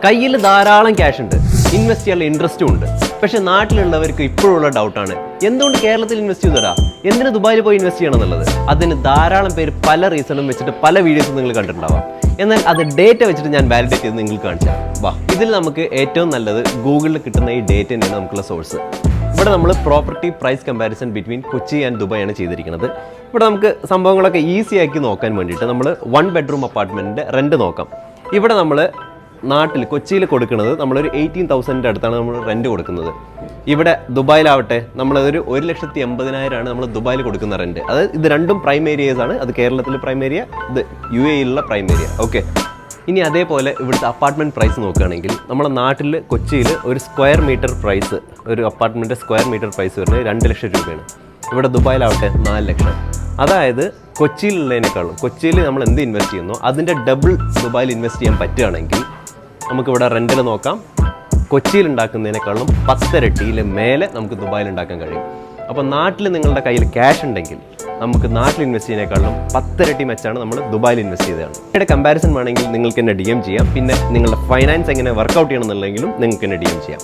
കയ്യിൽ ധാരാളം ക്യാഷ് ഉണ്ട്, ഇൻവെസ്റ്റ് ചെയ്യാനുള്ള ഇൻട്രസ്റ്റും ഉണ്ട്. പക്ഷെ നാട്ടിലുള്ളവർക്ക് ഇപ്പോഴുള്ള ഡൗട്ടാണ്, എന്തുകൊണ്ട് കേരളത്തിൽ ഇൻവെസ്റ്റ് ചെയ്തരാ, എന്തിന് ദുബായിൽ പോയി ഇൻവെസ്റ്റ് ചെയ്യണം എന്നുള്ളത്. അതിന് ധാരാളം പേര് പല റീസണും വെച്ചിട്ട് പല വീഡിയോസും നിങ്ങൾ കണ്ടിട്ടുണ്ടാവാം. എന്നാൽ അത് ഡേറ്റ വെച്ചിട്ട് ഞാൻ വാലിഡേറ്റ് ചെയ്ത് നിങ്ങൾക്ക് കാണിച്ചാൽ വാ. ഇതിൽ നമുക്ക് ഏറ്റവും നല്ലത് ഗൂഗിളിൽ കിട്ടുന്ന ഈ ഡേറ്റ തന്നെയാണ് നമുക്കുള്ള സോഴ്സ്. ഇവിടെ നമ്മൾ property price comparison between Kochi and Dubai ആണ് ചെയ്തിരിക്കുന്നത്. ഇവിടെ നമുക്ക് സംഭവങ്ങളൊക്കെ ഈസി ആക്കി നോക്കാൻ വേണ്ടിയിട്ട് നമ്മൾ 1 ബെഡ്റൂം അപ്പാർട്ട്മെൻറ്റിൻ്റെ റെൻറ്റ് നോക്കാം. ഇവിടെ നമ്മൾ നാട്ടിൽ കൊച്ചിയിൽ കൊടുക്കുന്നത് നമ്മളൊരു 18,000 അടുത്താണ് നമ്മൾ റെൻറ്റ് കൊടുക്കുന്നത്. ഇവിടെ ദുബായിലാവട്ടെ നമ്മളതൊരു 1,80,000 നമ്മൾ ദുബായിൽ കൊടുക്കുന്ന റെൻറ്റ്. അതായത് ഇത് രണ്ടും പ്രൈം ഏരിയസ് ആണ്. അത് കേരളത്തിലെ പ്രൈം ഏരിയ, ഇത് UAE-യിലുള്ള പ്രൈം ഏരിയ. ഓക്കെ, ഇനി അതേപോലെ ഇവിടുത്തെ അപ്പാർട്ട്മെൻറ്റ് പ്രൈസ് നോക്കുകയാണെങ്കിൽ നമ്മുടെ നാട്ടിൽ കൊച്ചിയിൽ ഒരു സ്ക്വയർ മീറ്റർ പ്രൈസ്, ഒരു അപ്പാർട്ട്മെൻറ്റ് സ്ക്വയർ മീറ്റർ പ്രൈസ് വരുന്നത് 2 ലക്ഷം രൂപയാണ്. ഇവിടെ ദുബായിലാവട്ടെ 4 ലക്ഷം. അതായത് കൊച്ചിയിലുള്ളതിനേക്കാളും, കൊച്ചിയിൽ നമ്മൾ എന്ത് ഇൻവെസ്റ്റ് ചെയ്യുന്നോ അതിൻ്റെ ഡബിൾ ദുബായിൽ ഇൻവെസ്റ്റ് ചെയ്യാൻ പറ്റുകയാണെങ്കിൽ നമുക്കിവിടെ റെൻറ്റിൽ നോക്കാം, കൊച്ചിയിൽ ഉണ്ടാക്കുന്നതിനേക്കാളും 10 ഇരട്ടിയിൽ മേലെ നമുക്ക് ദുബായിൽ ഉണ്ടാക്കാൻ കഴിയും. അപ്പോൾ നാട്ടിൽ നിങ്ങളുടെ കയ്യിൽ ക്യാഷ് ഉണ്ടെങ്കിൽ നമുക്ക് നാട്ടിൽ ഇൻവെസ്റ്റ് ചെയ്യുന്നതിനേക്കാളും 10 ഇരട്ടി മെച്ചാണ് നമ്മൾ ദുബായിൽ ഇൻവെസ്റ്റ് ചെയ്തതാണ്. ഇവിടെ കമ്പാരിസൺ വേണമെങ്കിൽ നിങ്ങൾക്ക് എന്നെ DM ചെയ്യാം. പിന്നെ നിങ്ങളുടെ ഫൈനാൻസ് എങ്ങനെ വർക്കൗട്ട് ചെയ്യണം എന്നുള്ളതെങ്കിലും നിങ്ങൾക്ക് എന്നെ DM ചെയ്യാം.